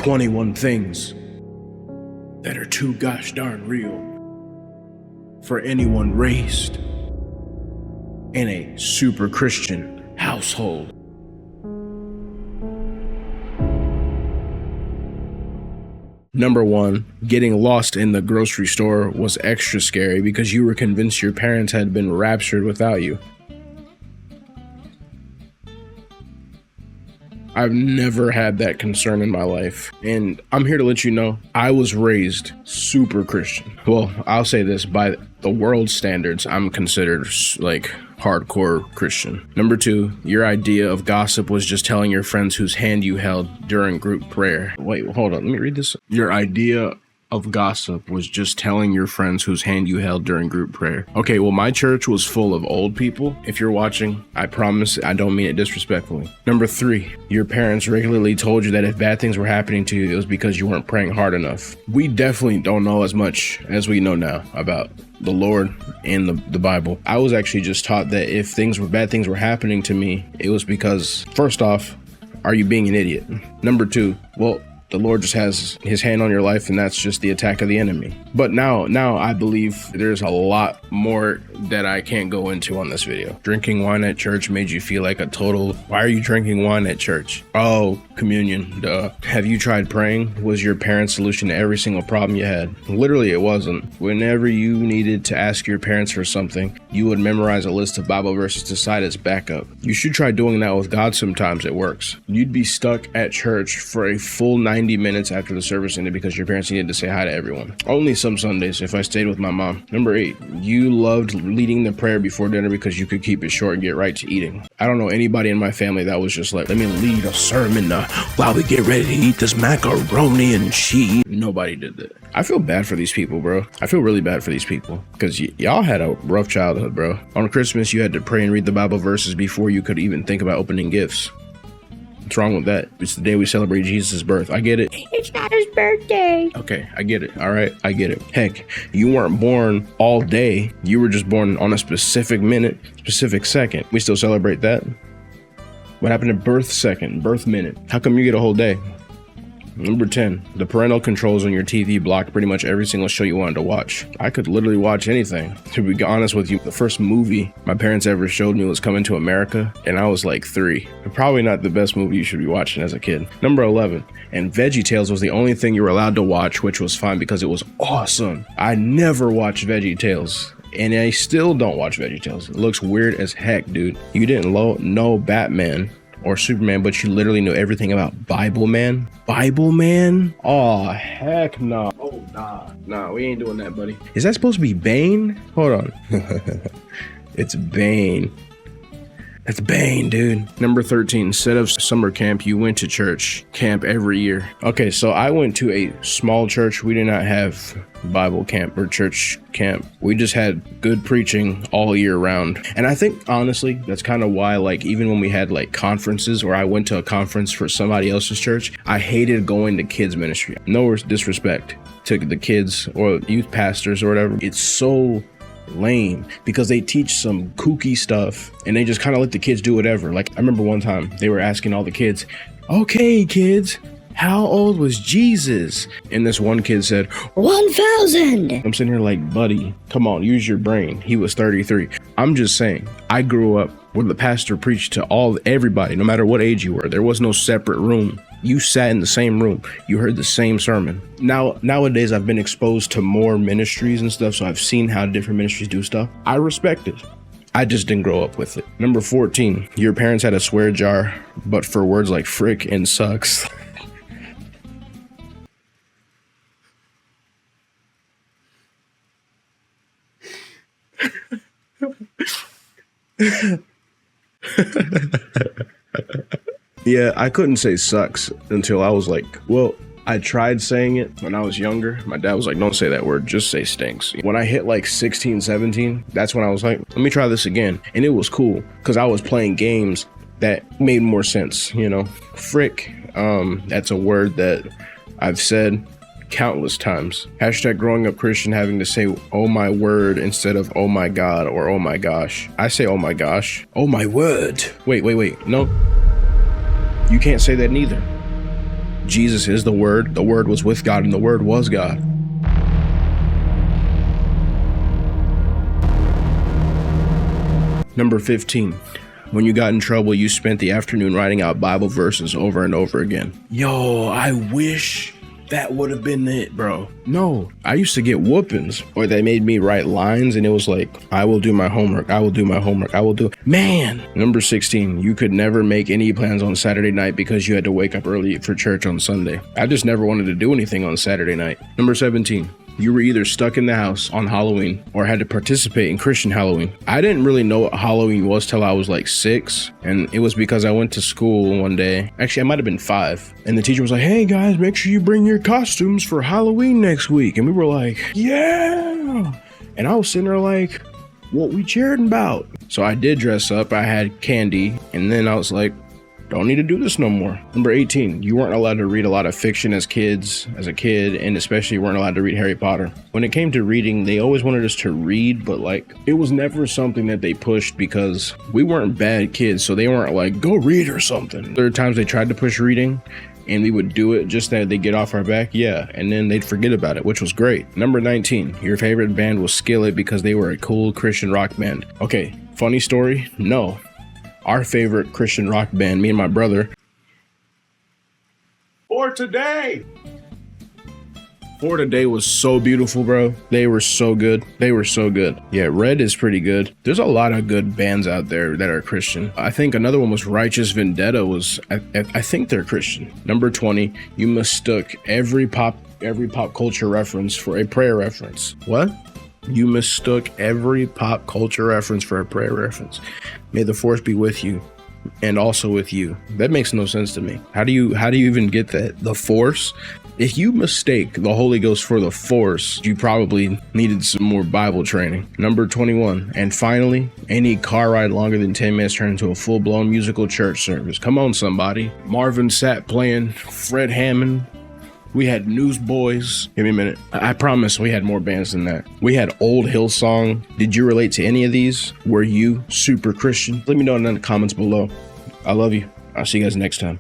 21 things that are too gosh darn real for anyone raised in a super Christian household. Number 1, getting lost in the grocery store was extra scary because you were convinced your parents had been raptured without you. I've never had that concern in my life. And I'm here to let you know, I was raised super Christian. Well, I'll say this, by the world standards, I'm considered like hardcore Christian. Number 2, your idea of gossip was just telling your friends whose hand you held during group prayer. Wait, hold on, let me read this. Your idea of gossip was just telling your friends whose hand you held during group prayer. Okay, well, my church was full of old people. If you're watching, I promise I don't mean it disrespectfully. Number 3, your parents regularly told you that if bad things were happening to you, it was because you weren't praying hard enough. We definitely don't know as much as we know now about the Lord and the Bible. I was actually just taught that if bad things were happening to me, it was because, first off, are you being an idiot? Number 2, well, the Lord just has his hand on your life, and that's just the attack of the enemy. But now I believe there's a lot more that I can't go into on this video. Drinking wine at church made you feel like a total, why are you drinking wine at church? Oh, communion, duh. Have you tried praying? Was your parents' solution to every single problem you had? Literally, it wasn't. Whenever you needed to ask your parents for something, you would memorize a list of Bible verses to cite as backup. You should try doing that with God sometimes, it works. You'd be stuck at church for a full 90 minutes after the service ended because your parents needed to say hi to everyone. Only some Sundays if I stayed with my mom. Number 8, you loved leading the prayer before dinner because you could keep it short and get right to eating. I don't know anybody in my family that was just like, let me lead a sermon while we get ready to eat this macaroni and cheese. Nobody did that. I feel bad for these people, bro. I feel really bad for these people because y'all had a rough childhood, bro. On Christmas, you had to pray and read the Bible verses before you could even think about opening gifts. What's wrong with that? It's the day we celebrate Jesus' birth. I get it. It's not his birthday. Okay, I get it. All right, I get it. Heck, you weren't born all day. You were just born on a specific minute, specific second. We still celebrate that. What happened to birth second, birth minute? How come you get a whole day? Number 10, the parental controls on your TV blocked pretty much every single show you wanted to watch. I could literally watch anything. To be honest with you, the first movie my parents ever showed me was Coming to America, and I was like 3. Probably not the best movie you should be watching as a kid. Number 11, and VeggieTales was the only thing you were allowed to watch, which was fine because it was awesome. I never watched VeggieTales. And I still don't watch VeggieTales. It looks weird as heck, dude. You didn't know Batman or Superman, but you literally knew everything about Bible Man. Bible Man? Oh, heck no. Oh, nah, we ain't doing that, buddy. Is that supposed to be Bane? Hold on. It's Bane. That's Bane, dude. Number 13, instead of summer camp, you went to church camp every year. Okay, so I went to a small church. We did not have Bible camp or church camp. We just had good preaching all year round. And I think, honestly, that's kind of why, like, even when we had, like, conferences or I went to a conference for somebody else's church, I hated going to kids ministry. No disrespect to the kids or youth pastors or whatever. It's so lame because they teach some kooky stuff and they just kind of let the kids do whatever. Like, I remember one time they were asking all the kids, okay, kids, how old was Jesus? And this one kid said, 1,000. I'm sitting here like, buddy, come on, use your brain. He was 33. I'm just saying, I grew up where the pastor preached to everybody, no matter what age you were. There was no separate room. You sat in the same room. You heard the same sermon. Nowadays, I've been exposed to more ministries and stuff, so I've seen how different ministries do stuff. I respect it. I just didn't grow up with it. Number 14, your parents had a swear jar, but for words like frick and sucks. Yeah, I couldn't say sucks until I was like, well, I tried saying it when I was younger. My dad was like, don't say that word, just say stinks. When I hit like 16, 17, that's when I was like, let me try this again. And it was cool because I was playing games that made more sense, you know. Frick, that's a word that I've said countless times. Hashtag growing up Christian, having to say oh my word instead of oh my god or oh my gosh. I say oh my gosh. Oh my word. Wait. No. You can't say that neither. Jesus is the Word was with God, and the Word was God. Number 15. When you got in trouble, you spent the afternoon writing out Bible verses over and over again. Yo, I wish that would have been it, bro. No, I used to get whoopings, or they made me write lines, and it was like, I will do my homework, I will do my homework, I will do. Man. Number 16, you could never make any plans on Saturday night because you had to wake up early for church on Sunday. I just never wanted to do anything on Saturday night. Number 17, you were either stuck in the house on Halloween or had to participate in Christian Halloween. I didn't really know what Halloween was till I was like 6, and it was because I went to school one day. Actually, I might have been 5, and the teacher was like, hey guys, make sure you bring your costumes for Halloween next week. And we were like, yeah. And I was sitting there like, what we cheering about? So I did dress up, I had candy, and then I was like, don't need to do this no more. Number 18, you weren't allowed to read a lot of fiction as a kid, and especially weren't allowed to read Harry Potter. When it came to reading, they always wanted us to read, but like, it was never something that they pushed because we weren't bad kids, so they weren't like, go read or something. There are times they tried to push reading, and we would do it just that they get off our back, yeah, and then they'd forget about it, which was great. Number 19, your favorite band was Skillet because they were a cool Christian rock band. Okay, funny story? No. Our favorite Christian rock band, me and my brother, For Today was so beautiful, bro. They were so good. Yeah, Red is pretty good. There's a lot of good bands out there that are Christian. I think another one was Righteous Vendetta I think they're Christian. Number 20, you mistook every pop culture reference for a prayer reference. What? You mistook every pop culture reference for a prayer reference. May the force be with you and also with you. That makes no sense to me. How do you even get that? The force? If you mistake the Holy Ghost for the force, you probably needed some more Bible training. Number 21. And finally, any car ride longer than 10 minutes turned into a full-blown musical church service. Come on, somebody. Marvin Sapp playing Fred Hammond. We had Newsboys. Give me a minute. I promise we had more bands than that. We had Old Hillsong. Did you relate to any of these? Were you super Christian? Let me know in the comments below. I love you. I'll see you guys next time.